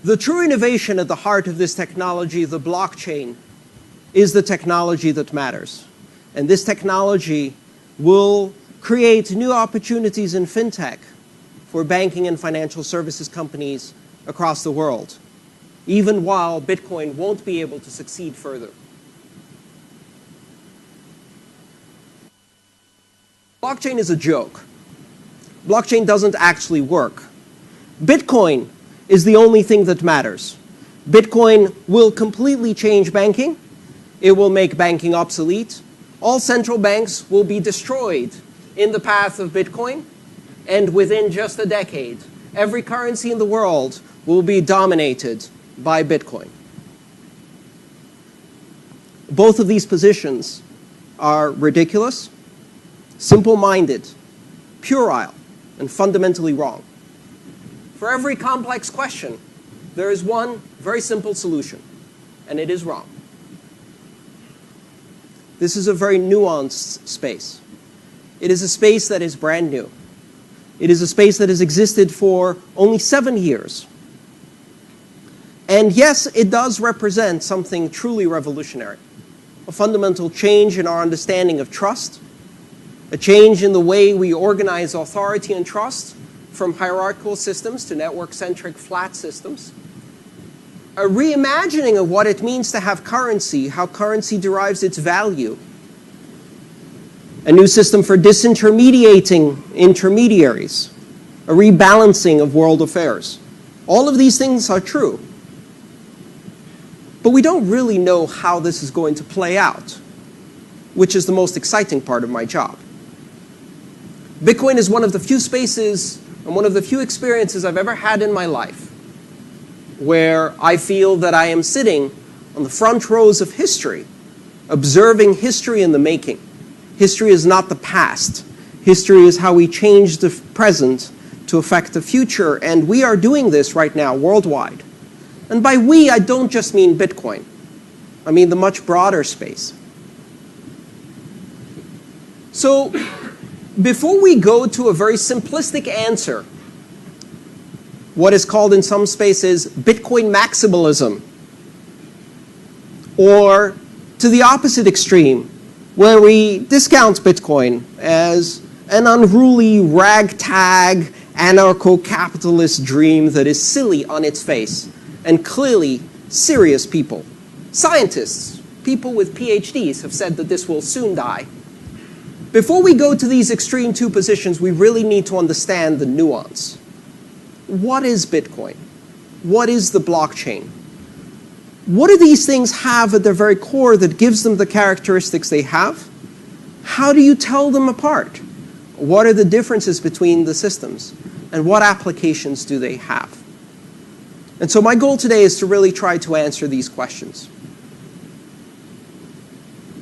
The true innovation at the heart of this technology, the blockchain, is the technology that matters. And this technology will create new opportunities in fintech for banking and financial services companies across the world, even while Bitcoin won't be able to succeed further. Blockchain is a joke. Blockchain doesn't actually work. Bitcoin is the only thing that matters. Bitcoin will completely change banking. It will make banking obsolete. All central banks will be destroyed in the path of Bitcoin. And within just a decade, every currency in the world will be dominated by Bitcoin. Both of these positions are ridiculous, simple-minded, puerile, and fundamentally wrong. For every complex question, there is one very simple solution, and it is wrong. This is a very nuanced space. It is a space that is brand new. It is a space that has existed for only 7 years. And yes, it does represent something truly revolutionary, a fundamental change in our understanding of trust, a change in the way we organize authority and trust from hierarchical systems to network-centric flat systems, a reimagining of what it means to have currency, how currency derives its value, a new system for disintermediating intermediaries, a rebalancing of world affairs. All of these things are true. But we don't really know how this is going to play out, which is the most exciting part of my job. Bitcoin is one of the few spaces and one of the few experiences I've ever had in my life where I feel that I am sitting on the front rows of history, observing history in the making. History is not the past. History is how we change the present to affect the future, and we are doing this right now worldwide. And by we, I don't just mean Bitcoin. I mean the much broader space. So, before we go to a very simplistic answer, what is called in some spaces Bitcoin maximalism, or to the opposite extreme, where we discount Bitcoin as an unruly, ragtag, anarcho-capitalist dream that is silly on its face, and clearly serious people, scientists, people with PhDs have said that this will soon die. Before we go to these extreme two positions, we really need to understand the nuance. What is Bitcoin? What is the blockchain? What do these things have at their very core that gives them the characteristics they have? How do you tell them apart? What are the differences between the systems? And what applications do they have? And so my goal today is to really try to answer these questions.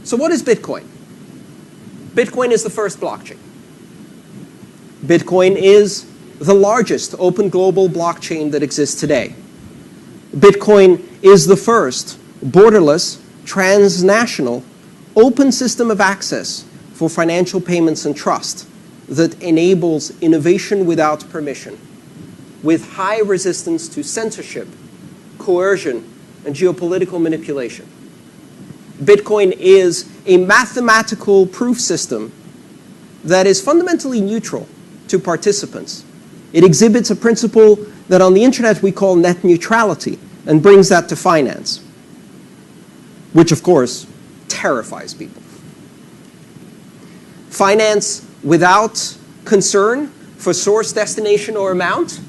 So what is Bitcoin? Bitcoin is the first blockchain. Bitcoin is the largest open global blockchain that exists today. Bitcoin is the first borderless, transnational, open system of access for financial payments and trust that enables innovation without permission, with high resistance to censorship, coercion, and geopolitical manipulation. Bitcoin is a mathematical proof system that is fundamentally neutral to participants. It exhibits a principle that on the internet we call net neutrality and brings that to finance, which of course terrifies people. Finance without concern for source, destination, or amount,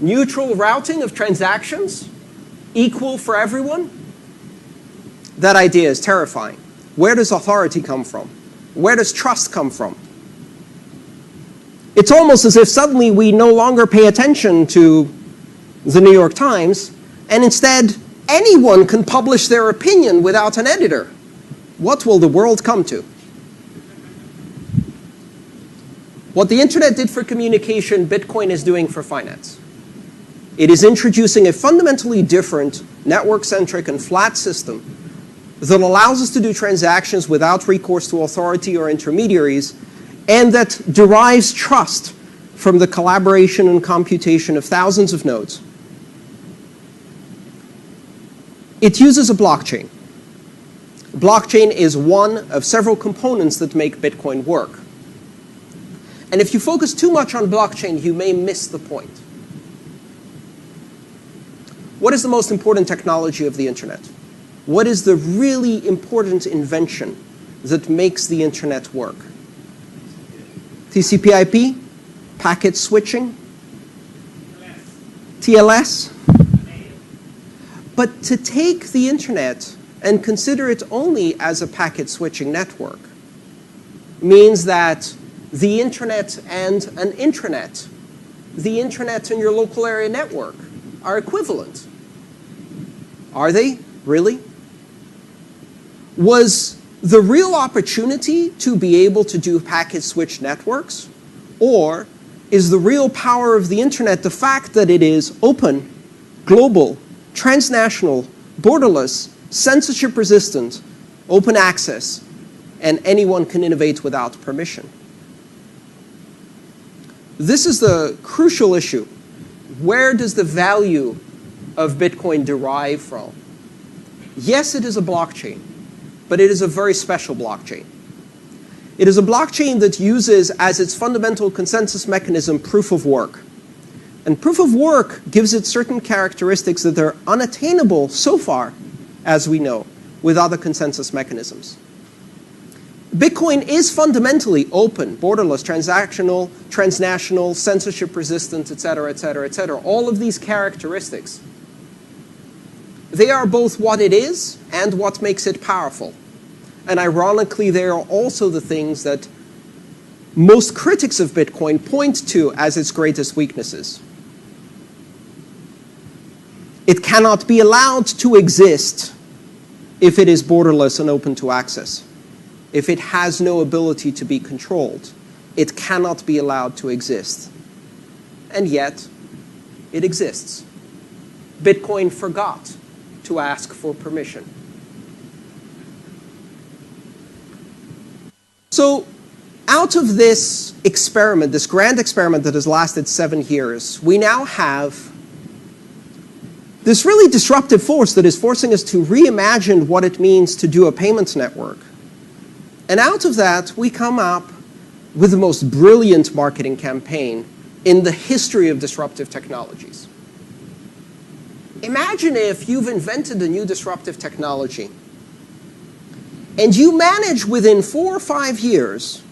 neutral routing of transactions, equal for everyone. That idea is terrifying. Where does authority come from? Where does trust come from? It's almost as if suddenly we no longer pay attention to the New York Times, and instead anyone can publish their opinion without an editor. What will the world come to? What the internet did for communication, Bitcoin is doing for finance. It is introducing a fundamentally different network-centric and flat system that allows us to do transactions without recourse to authority or intermediaries, and that derives trust from the collaboration and computation of thousands of nodes It uses a blockchain. Blockchain is one of several components that make Bitcoin work. And if you focus too much on blockchain, you may miss the point. What is the most important technology of the internet? What is the really important invention that makes the internet work? TCP/IP? Packet switching? TLS? But to take the internet and consider it only as a packet switching network means that the internet and an intranet, the internet and your local area network, are equivalent. Are they? Really? Was the real opportunity to be able to do packet switch networks? Or is the real power of the internet the fact that it is open, global, transnational, borderless, censorship resistant, open access, and anyone can innovate without permission? This is the crucial issue. Where does the value of Bitcoin derive from? Yes, it is a blockchain, but it is a very special blockchain. It is a blockchain that uses as its fundamental consensus mechanism proof of work. And proof of work gives it certain characteristics that are unattainable so far, as we know, with other consensus mechanisms. Bitcoin is fundamentally open, borderless, transactional, transnational, censorship resistant, et cetera, et cetera, et cetera. All of these characteristics. They are both what it is and what makes it powerful. And ironically, they are also the things that most critics of Bitcoin point to as its greatest weaknesses. It cannot be allowed to exist if it is borderless and open to access. If it has no ability to be controlled, it cannot be allowed to exist. And yet, it exists. Bitcoin forgot to ask for permission. So, out of this experiment, this grand experiment that has lasted 7 years, we now have this really disruptive force that is forcing us to reimagine what it means to do a payments network. And out of that, we come up with the most brilliant marketing campaign in the history of disruptive technologies. Imagine if you've invented a new disruptive technology and you manage within 4 or 5 years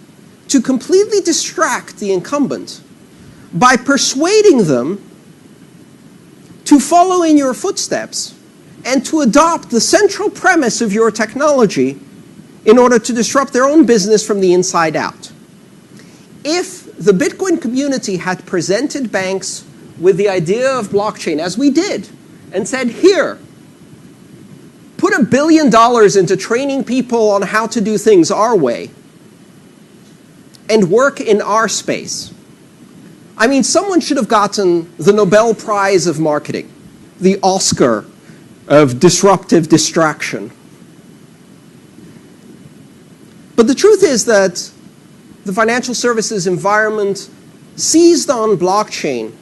to completely distract the incumbent by persuading them to follow in your footsteps and to adopt the central premise of your technology in order to disrupt their own business from the inside out. If the Bitcoin community had presented banks with the idea of blockchain, as we did, and said, here, put $1 billion into training people on how to do things our way, and work in our space. I mean, someone should have gotten the Nobel Prize of Marketing, the Oscar of disruptive distraction. But the truth is that the financial services environment seized on blockchain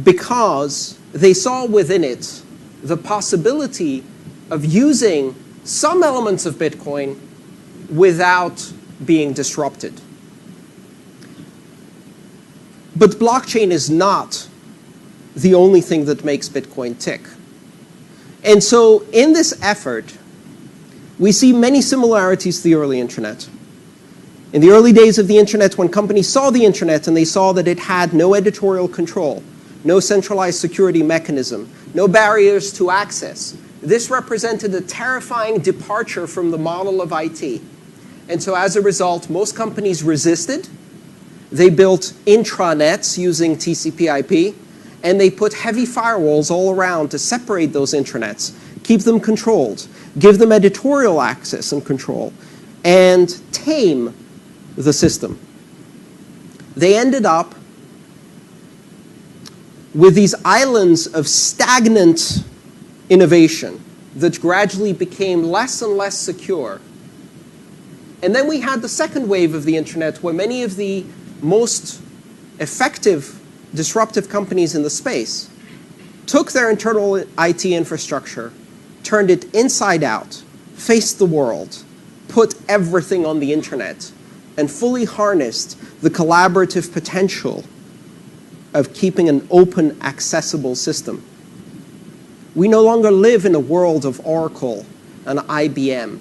because they saw within it the possibility of using some elements of Bitcoin without being disrupted. But blockchain is not the only thing that makes Bitcoin tick. And so in this effort, we see many similarities to the early internet. In the early days of the internet, when companies saw the internet and they saw that it had no editorial control, no centralized security mechanism, no barriers to access, this represented a terrifying departure from the model of IT. And so as a result, most companies resisted. They built intranets using TCP/IP, and they put heavy firewalls all around to separate those intranets, keep them controlled, give them editorial access and control, and tame the system. They ended up with these islands of stagnant innovation that gradually became less and less secure. And then we had the second wave of the internet, where many of the most effective disruptive companies in the space took their internal IT infrastructure, turned it inside out, faced the world, put everything on the internet, and fully harnessed the collaborative potential of keeping an open, accessible system. We no longer live in a world of Oracle and IBM.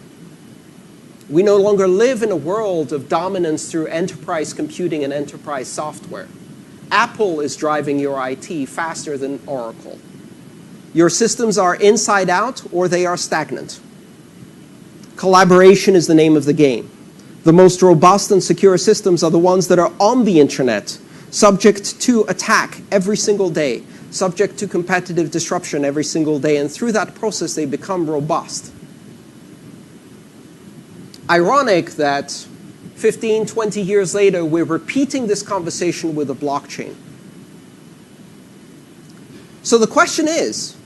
We no longer live in a world of dominance through enterprise computing and enterprise software. Apple is driving your IT faster than Oracle. Your systems are inside out or they are stagnant. Collaboration is the name of the game. The most robust and secure systems are the ones that are on the internet, subject to attack every single day, subject to competitive disruption every single day, and through that process they become robust. Ironic that 15, 20 years later, we're repeating this conversation with a blockchain. So the question is,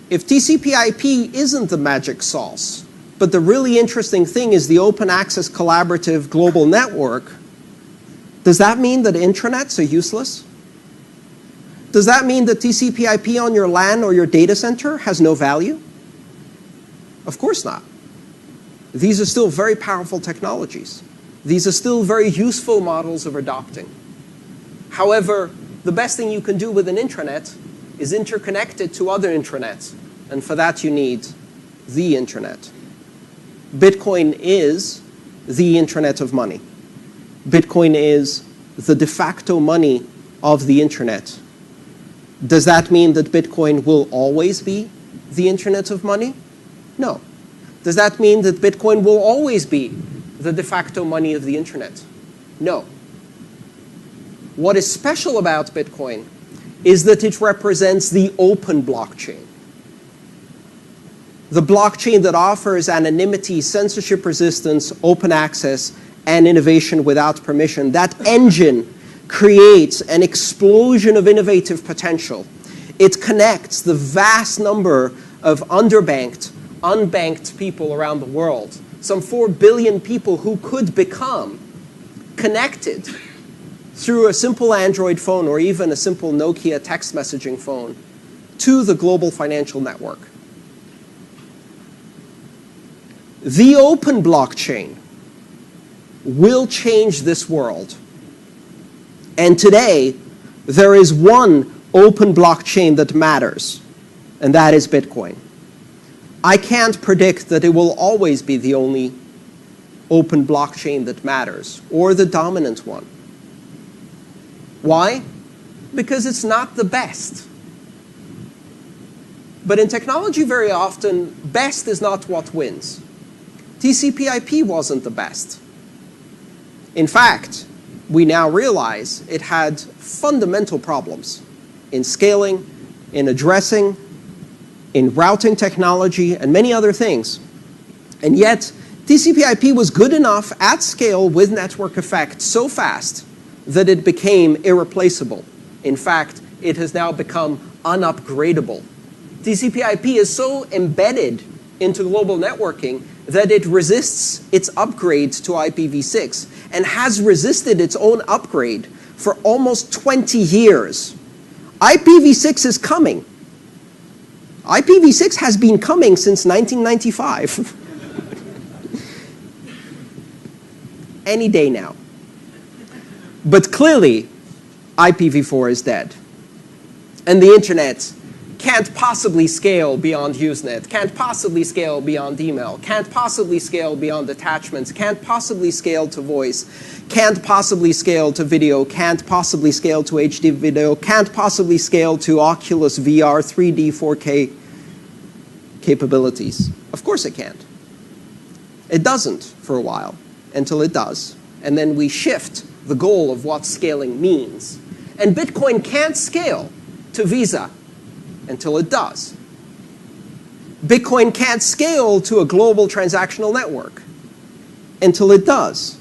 if TCP/IP isn't the magic sauce, but the really interesting thing is the open access collaborative global network, does that mean that intranets are useless? Does that mean that TCP/IP on your LAN or your data center has no value? Of course not. These are still very powerful technologies. These are still very useful models of adopting. However, the best thing you can do with an intranet is interconnect it to other intranets. And for that, you need the internet. Bitcoin is the internet of money. Bitcoin is the de facto money of the internet. Does that mean that Bitcoin will always be the internet of money? No. Does that mean that Bitcoin will always be the de facto money of the internet? No. What is special about Bitcoin is that it represents the open blockchain. The blockchain that offers anonymity, censorship resistance, open access, and innovation without permission. That engine creates an explosion of innovative potential. It connects the vast number of underbanked, unbanked people around the world, some 4 billion people who could become connected through a simple Android phone or even a simple Nokia text messaging phone to the global financial network. The open blockchain will change this world. And today, there is one open blockchain that matters, and that is Bitcoin. I can't predict that it will always be the only open blockchain that matters, or the dominant one. Why? Because it's not the best. But in technology, very often, best is not what wins. TCP/IP wasn't the best. In fact, we now realize it had fundamental problems in scaling, in addressing, in routing technology, and many other things. And yet, TCP/IP was good enough at scale with network effect so fast that it became irreplaceable. In fact, it has now become unupgradable. TCP/IP is so embedded into global networking that it resists its upgrade to IPv6 and has resisted its own upgrade for almost 20 years. IPv6 is coming. IPv6 has been coming since 1995. Any day now. But clearly, IPv4 is dead. And the internet can't possibly scale beyond Usenet, can't possibly scale beyond email, can't possibly scale beyond attachments, can't possibly scale to voice, can't possibly scale to video, can't possibly scale to HD video, can't possibly scale to Oculus VR 3D 4K capabilities. Of course it can't. It doesn't for a while, until it does. And then we shift the goal of what scaling means. And Bitcoin can't scale to Visa until it does. Bitcoin can't scale to a global transactional network until it does.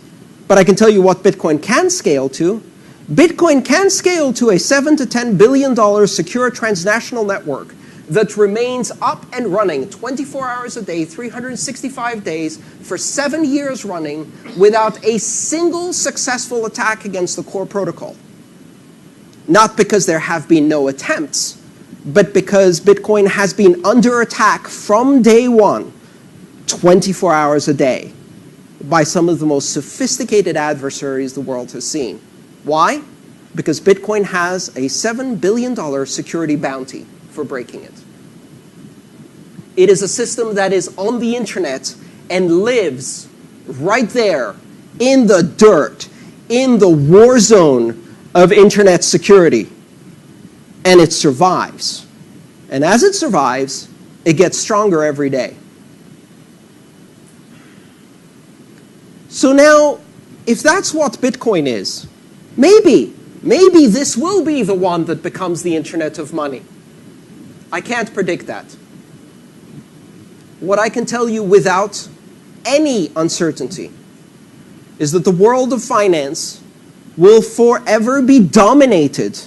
But I can tell you what Bitcoin can scale to. Bitcoin can scale to a $7 to $10 billion secure transnational network that remains up and running 24 hours a day, 365 days, for 7 years running without a single successful attack against the core protocol. Not because there have been no attempts, but because Bitcoin has been under attack from day one, 24 hours a day, by some of the most sophisticated adversaries the world has seen. Why? Because Bitcoin has a $7 billion security bounty for breaking it. It is a system that is on the internet and lives right there in the dirt, in the war zone of internet security. And it survives. And as it survives, it gets stronger every day. So now, if that's what Bitcoin is, maybe this will be the one that becomes the internet of money. I can't predict that. What I can tell you without any uncertainty is that the world of finance will forever be dominated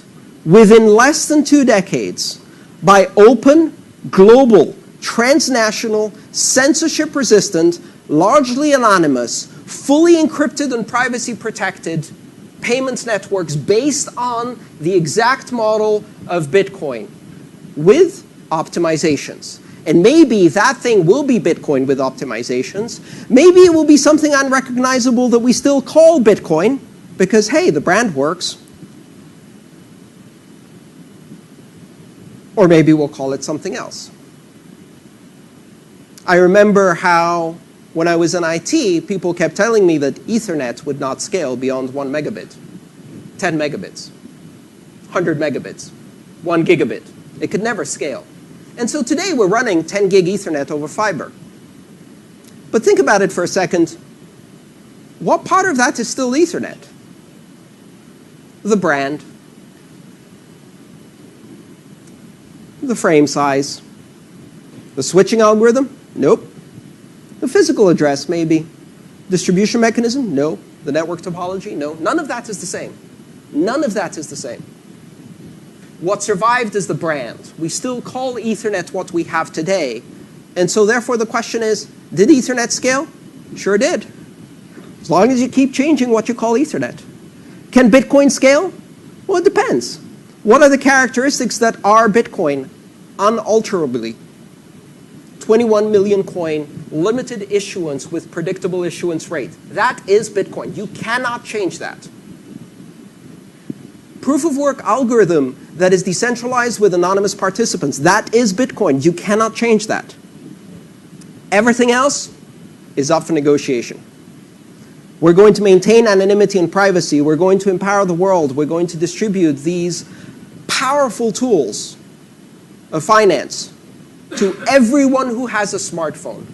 within less than 2 decades by open, global, transnational, censorship-resistant, largely anonymous, fully encrypted and privacy-protected payments networks based on the exact model of Bitcoin with optimizations. And maybe that thing will be Bitcoin with optimizations. Maybe it will be something unrecognizable that we still call Bitcoin because, hey, the brand works. Or maybe we'll call it something else. I remember how, when I was in IT, people kept telling me that Ethernet would not scale beyond 1 megabit, 10 megabits, 100 megabits, 1 gigabit. It could never scale. And so today we're running 10 gig Ethernet over fiber. But think about it for a second. What part of that is still Ethernet? The brand, the frame size, the switching algorithm? Nope. The physical address, maybe. Distribution mechanism? No. The network topology? No. None of that is the same. None of that is the same. What survived is the brand. We still call Ethernet what we have today. And so therefore the question is, did Ethernet scale? Sure did. As long as you keep changing what you call Ethernet. Can Bitcoin scale? Well, it depends. What are the characteristics that are Bitcoin unalterably? 21 million coin, limited issuance with predictable issuance rate. That is Bitcoin. You cannot change that. Proof of work algorithm that is decentralized with anonymous participants. That is Bitcoin. You cannot change that. Everything else is up for negotiation. We're going to maintain anonymity and privacy. We're going to empower the world. We're going to distribute these powerful tools of finance to everyone who has a smartphone.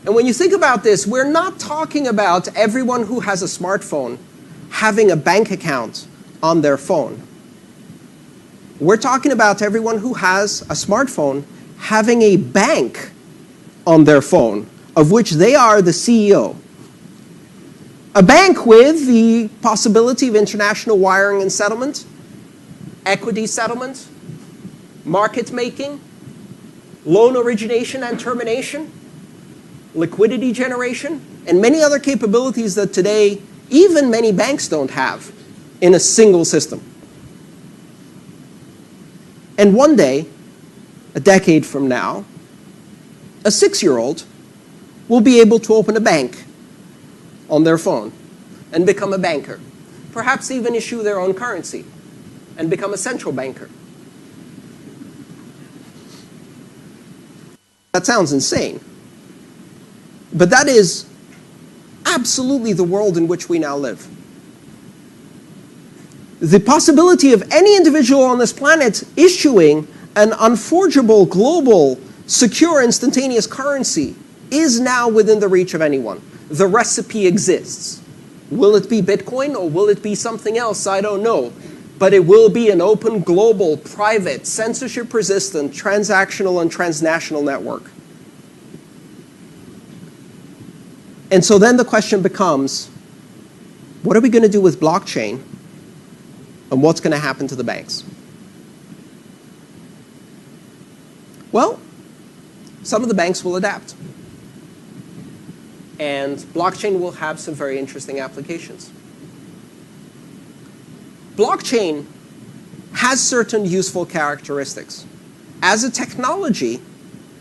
And when you think about this, we're not talking about everyone who has a smartphone having a bank account on their phone. We're talking about everyone who has a smartphone having a bank on their phone, of which they are the CEO. A bank with the possibility of international wiring and settlement, equity settlement, market making, loan origination and termination, liquidity generation, and many other capabilities that today even many banks don't have in a single system. And one day, a decade from now, a 6-year-old will be able to open a bank on their phone and become a banker. Perhaps even issue their own currency and become a central banker. That sounds insane. But that is absolutely the world in which we now live. The possibility of any individual on this planet issuing an unforgeable, global, secure, instantaneous currency is now within the reach of anyone. The recipe exists. Will it be Bitcoin or will it be something else? I don't know. But it will be an open, global, private, censorship-resistant, transactional, and transnational network. And so then the question becomes, what are we going to do with blockchain? And what's going to happen to the banks? Well, some of the banks will adapt. And blockchain will have some very interesting applications. Blockchain has certain useful characteristics. As a technology,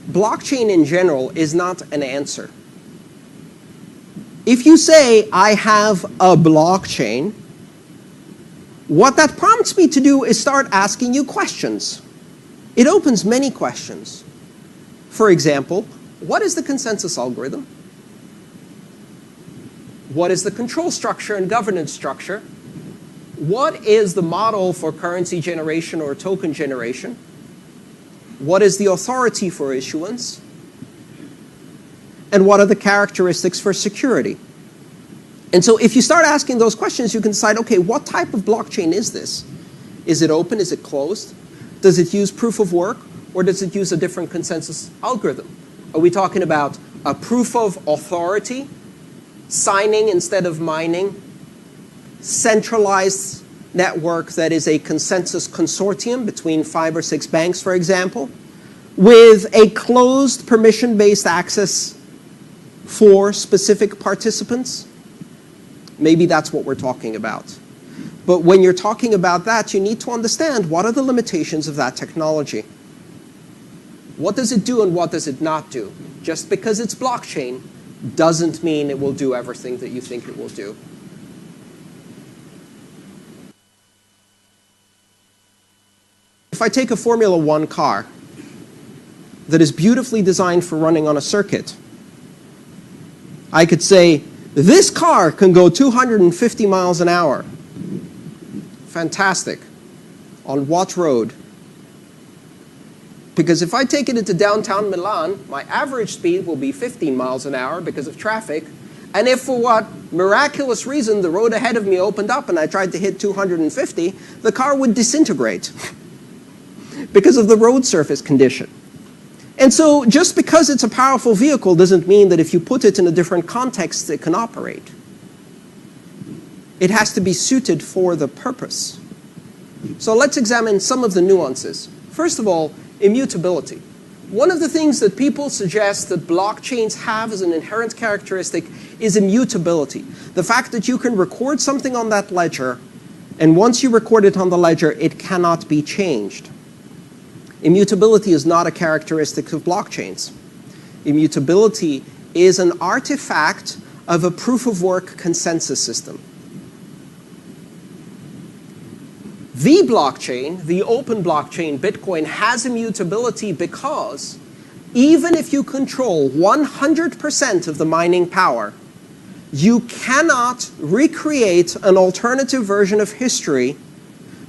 blockchain in general is not an answer. If you say, I have a blockchain, what that prompts me to do is start asking you questions. It opens many questions. For example, what is the consensus algorithm? What is the control structure and governance structure? What is the model for currency generation or token generation? What is the authority for issuance? And what are the characteristics for security? And so if you start asking those questions, you can decide, okay, what type of blockchain is this? Is it open? Is it closed? Does it use proof of work? Or does it use a different consensus algorithm? Are we talking about a proof of authority, signing instead of mining, centralized network that is a consensus consortium between 5 or 6 banks, for example, with a closed permission-based access for specific participants? Maybe that's what we're talking about. But when you're talking about that, you need to understand what are the limitations of that technology. What does it do and what does it not do? Just because it's blockchain doesn't mean it will do everything that you think it will do. If I take a Formula One car that is beautifully designed for running on a circuit, I could say, this car can go 250 miles an hour. Fantastic. On what road? Because if I take it into downtown Milan, my average speed will be 15 miles an hour because of traffic. And if for what miraculous reason the road ahead of me opened up and I tried to hit 250, the car would disintegrate because of the road surface condition. And so just because it's a powerful vehicle doesn't mean that if you put it in a different context, it can operate. It has to be suited for the purpose. So let's examine some of the nuances. First of all, immutability. One of the things that people suggest that blockchains have as an inherent characteristic is immutability. The fact that you can record something on that ledger, and once you record it on the ledger, it cannot be changed. Immutability is not a characteristic of blockchains. Immutability is an artifact of a proof-of-work consensus system. The blockchain, the open blockchain, Bitcoin, has immutability because even if you control 100% of the mining power, you cannot recreate an alternative version of history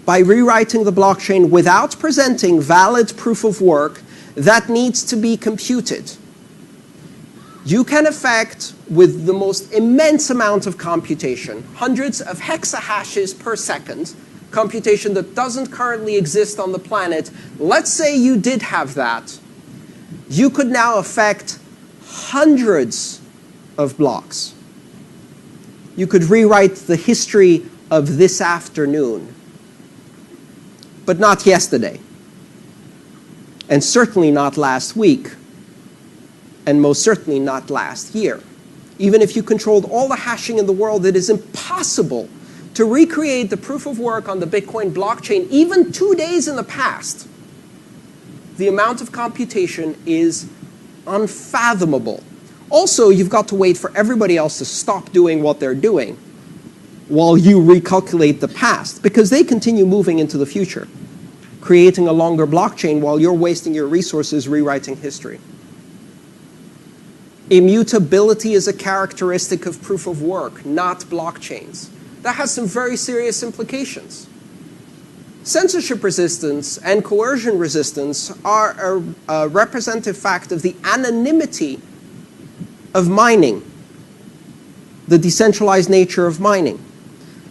by rewriting the blockchain without presenting valid proof of work that needs to be computed. You can effect, with the most immense amount of computation, hundreds of hexahashes per second, computation that doesn't currently exist on the planet. Let's say you did have that. You could now affect hundreds of blocks. You could rewrite the history of this afternoon, but not yesterday, and certainly not last week, and most certainly not last year. Even if you controlled all the hashing in the world, it is impossible to recreate the proof of work on the Bitcoin blockchain, even 2 days in the past. The amount of computation is unfathomable. Also, you've got to wait for everybody else to stop doing what they're doing while you recalculate the past, because they continue moving into the future, creating a longer blockchain while you're wasting your resources rewriting history. Immutability is a characteristic of proof of work, not blockchains. That has some very serious implications. Censorship resistance and coercion resistance are a representative fact of the anonymity of mining, the decentralized nature of mining.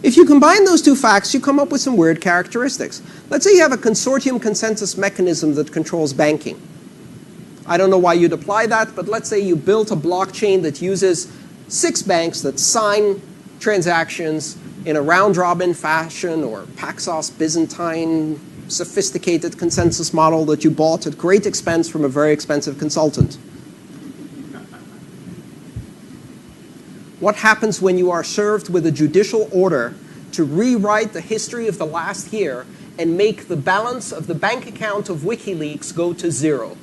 If you combine those two facts, you come up with some weird characteristics. Let's say you have a consortium consensus mechanism that controls banking. I don't know why you'd apply that, but let's say you built a blockchain that uses 6 banks that sign transactions in a round-robin fashion, or Paxos Byzantine sophisticated consensus model that you bought at great expense from a very expensive consultant. What happens when you are served with a judicial order to rewrite the history of the last year, and make the balance of the bank account of WikiLeaks go to zero?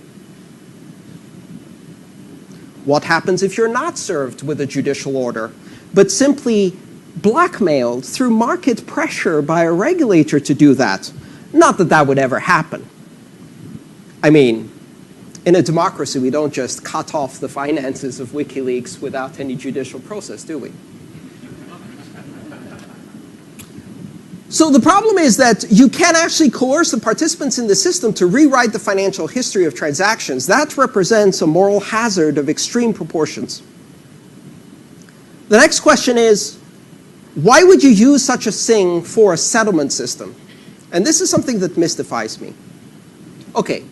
What happens if you're not served with a judicial order, but simply blackmailed through market pressure by a regulator to do that? Not that that would ever happen. I mean, in a democracy, we don't just cut off the finances of WikiLeaks without any judicial process, do we? So the problem is that you can actually coerce the participants in the system to rewrite the financial history of transactions. That represents a moral hazard of extreme proportions. The next question is, why would you use such a thing for a settlement system? And this is something that mystifies me. Okay.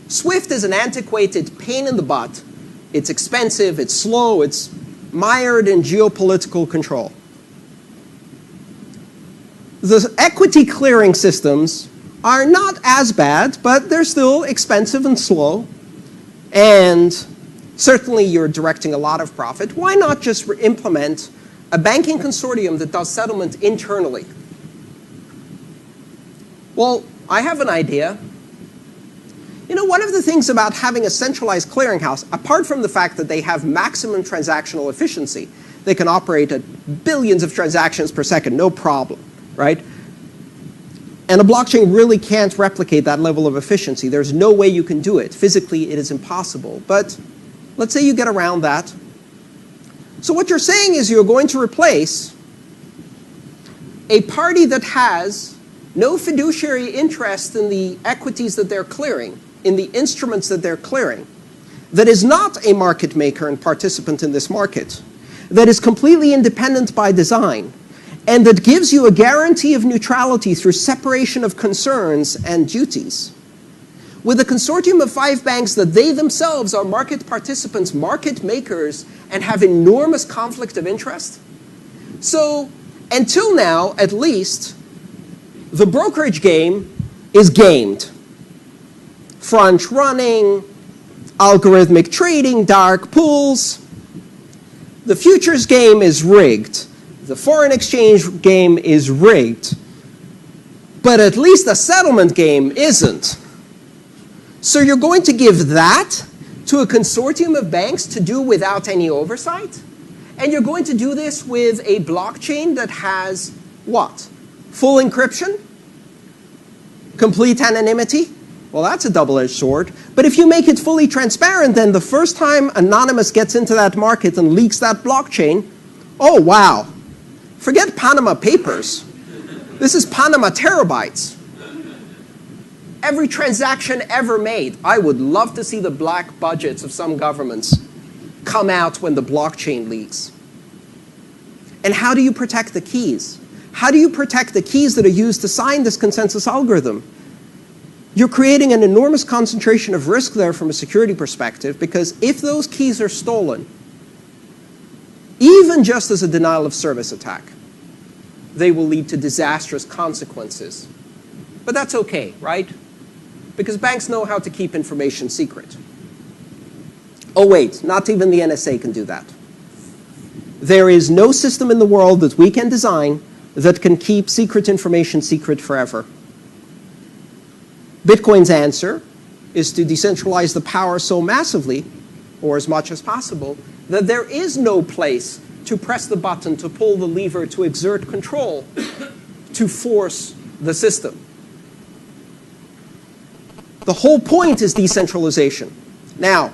SWIFT is an antiquated pain in the butt. It's expensive, it's slow, it's mired in geopolitical control. The equity clearing systems are not as bad, but they're still expensive and slow. And certainly you're directing a lot of profit. Why not just implement a banking consortium that does settlement internally? Well, I have an idea. You know, one of the things about having a centralized clearinghouse, apart from the fact that they have maximum transactional efficiency, they can operate at billions of transactions per second, no problem, right? And a blockchain really can't replicate that level of efficiency. There's no way you can do it. Physically, it is impossible. But let's say you get around that. So what you're saying is you're going to replace a party that has no fiduciary interest in the equities that they're clearing, in the instruments that they're clearing, that is not a market maker and participant in this market, that is completely independent by design, and that gives you a guarantee of neutrality through separation of concerns and duties. With a consortium of 5 banks that they themselves are market participants, market makers, and have enormous conflict of interest. So until now, at least, the brokerage game is gamed. Front running, algorithmic trading, dark pools. The futures game is rigged. The foreign exchange game is rigged. But at least the settlement game isn't. So you're going to give that to a consortium of banks to do without any oversight? And you're going to do this with a blockchain that has what? Full encryption? Complete anonymity? Well, that's a double-edged sword. But if you make it fully transparent, then the first time Anonymous gets into that market and leaks that blockchain, oh, wow. Forget Panama Papers. This is Panama terabytes. Every transaction ever made. I would love to see the black budgets of some governments come out when the blockchain leaks. And how do you protect the keys? How do you protect the keys that are used to sign this consensus algorithm? You're creating an enormous concentration of risk there from a security perspective, because if those keys are stolen, even just as a denial of service attack, they will lead to disastrous consequences. But that's okay, right? Because banks know how to keep information secret. Oh wait, not even the NSA can do that. There is no system in the world that we can design that can keep secret information secret forever. Bitcoin's answer is to decentralize the power so massively, or as much as possible, that there is no place to press the button, to pull the lever, to exert control, to force the system. The whole point is decentralization. Now,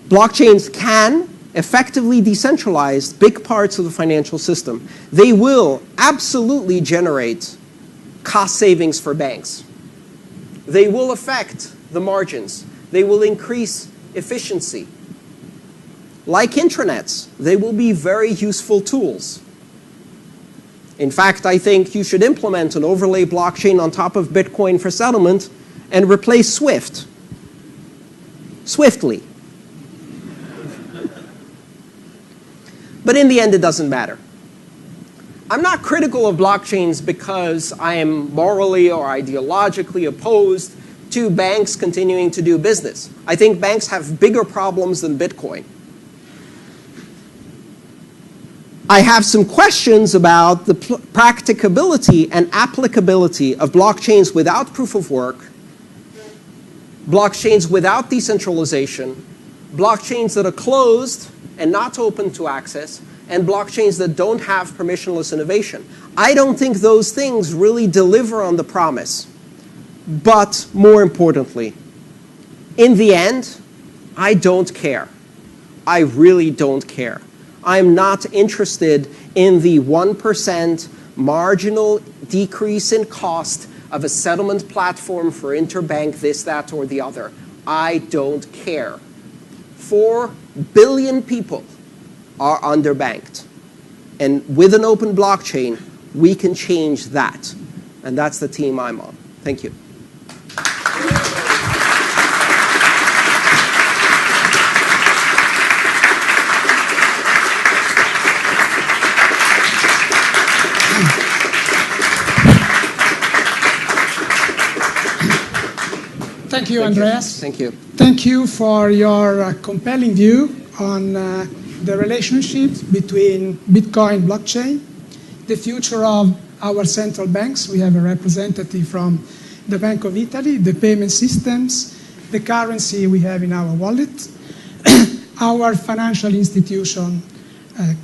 blockchains can effectively decentralize big parts of the financial system. They will absolutely generate cost savings for banks. They will affect the margins. They will increase efficiency. Like intranets, they will be very useful tools. In fact, I think you should implement an overlay blockchain on top of Bitcoin for settlement and replace SWIFT. Swiftly. But in the end, it doesn't matter. I'm not critical of blockchains because I am morally or ideologically opposed to banks continuing to do business. I think banks have bigger problems than Bitcoin. I have some questions about the practicability and applicability of blockchains without proof of work, blockchains without decentralization, blockchains that are closed and not open to access, and blockchains that don't have permissionless innovation. I don't think those things really deliver on the promise. But more importantly, in the end, I don't care. I really don't care. I'm not interested in the 1% marginal decrease in cost of a settlement platform for interbank this, that, or the other. I don't care. 4 billion people are underbanked. And with an open blockchain, we can change that. And that's the team I'm on. Thank you. Thank you, Andreas. Thank you. Thank you for your compelling view on the relationship between Bitcoin blockchain, the future of our central banks. We have a representative from the Bank of Italy, the payment systems, the currency we have in our wallet, our financial institution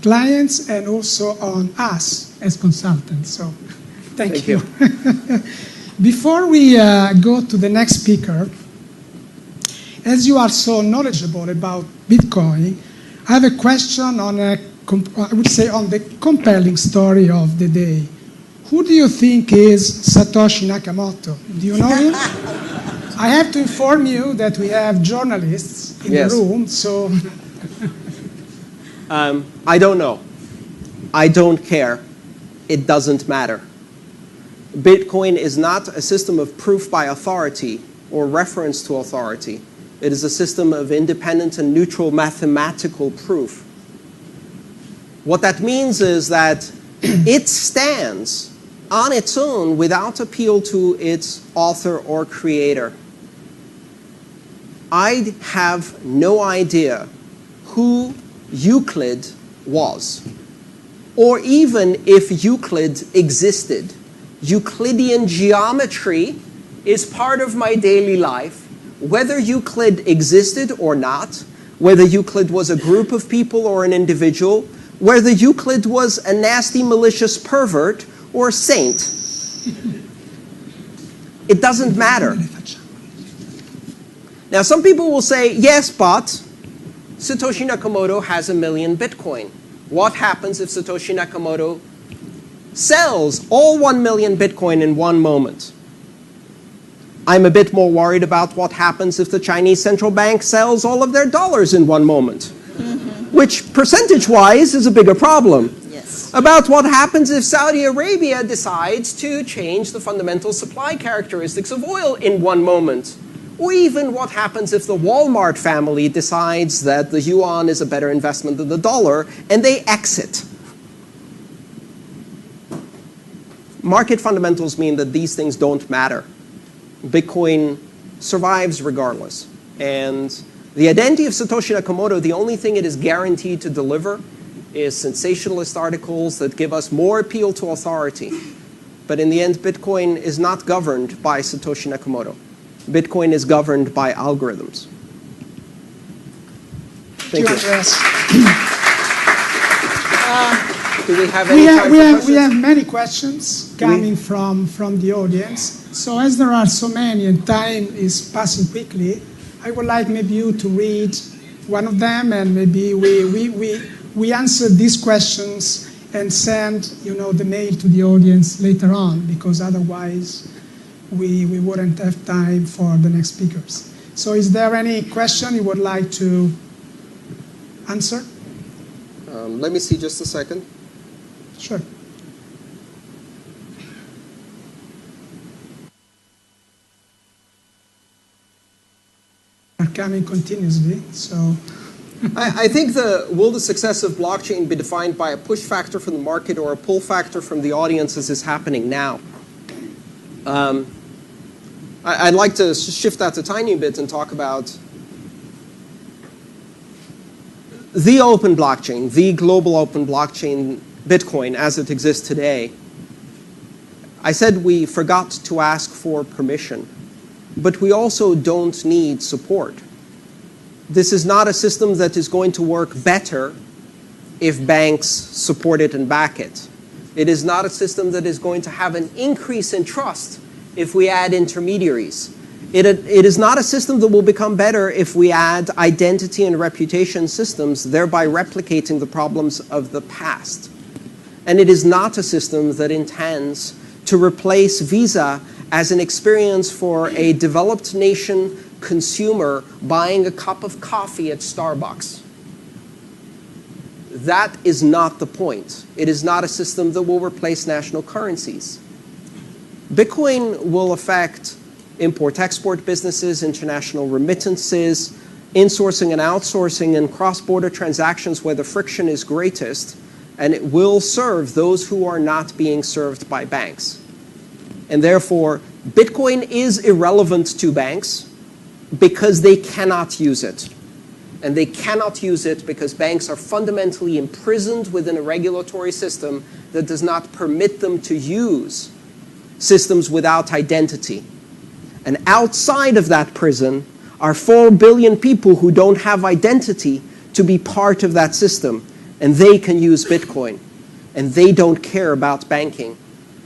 clients, and also on us as consultants. So thank you. Before we go to the next speaker, as you are so knowledgeable about Bitcoin, I have a question on I would say on the compelling story of the day. Who do you think is Satoshi Nakamoto? Do you know him? I have to inform you that we have journalists in the room, so... I don't know. I don't care. It doesn't matter. Bitcoin is not a system of proof by authority or reference to authority. It is a system of independent and neutral mathematical proof. What that means is that it stands on its own without appeal to its author or creator. I have no idea who Euclid was, or even if Euclid existed. Euclidean geometry is part of my daily life. Whether Euclid existed or not, whether Euclid was a group of people or an individual, whether Euclid was a nasty, malicious pervert or a saint, it doesn't matter. Now, some people will say, yes, but Satoshi Nakamoto has 1 million Bitcoin. What happens if Satoshi Nakamoto sells all 1 million Bitcoin in one moment? I'm a bit more worried about what happens if the Chinese central bank sells all of their dollars in one moment, which percentage-wise is a bigger problem. Yes. About what happens if Saudi Arabia decides to change the fundamental supply characteristics of oil in one moment. Or even what happens if the Walmart family decides that the yuan is a better investment than the dollar and they exit. Market fundamentals mean that these things don't matter. Bitcoin survives regardless. And the identity of Satoshi Nakamoto, the only thing it is guaranteed to deliver is sensationalist articles that give us more appeal to authority. But in the end, Bitcoin is not governed by Satoshi Nakamoto. Bitcoin is governed by algorithms. Thank you. Do we have any time for questions? We have many questions coming from the audience. So as there are so many and time is passing quickly, I would like maybe you to read one of them, and maybe we answer these questions and send the mail to the audience later on, because otherwise we wouldn't have time for the next speakers. So is there any question you would like to answer? Let me see just a second. Sure. Are coming continuously, so. I think will the success of blockchain be defined by a push factor from the market or a pull factor from the audience, as is happening now? I'd like to shift that a tiny bit and talk about the open blockchain, the global open blockchain, Bitcoin, as it exists today, I said we forgot to ask for permission, but we also don't need support. This is not a system that is going to work better if banks support it and back it. It is not a system that is going to have an increase in trust if we add intermediaries. It is not a system that will become better if we add identity and reputation systems, thereby replicating the problems of the past. And it is not a system that intends to replace Visa as an experience for a developed nation consumer buying a cup of coffee at Starbucks. That is not the point. It is not a system that will replace national currencies. Bitcoin will affect import-export businesses, international remittances, insourcing and outsourcing, and cross-border transactions where the friction is greatest, and it will serve those who are not being served by banks. And therefore, Bitcoin is irrelevant to banks because they cannot use it. And they cannot use it because banks are fundamentally imprisoned within a regulatory system that does not permit them to use systems without identity. And outside of that prison are 4 billion people who don't have identity to be part of that system. And they can use Bitcoin. And they don't care about banking.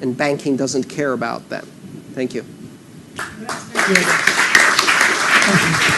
And banking doesn't care about them. Thank you. Thank you.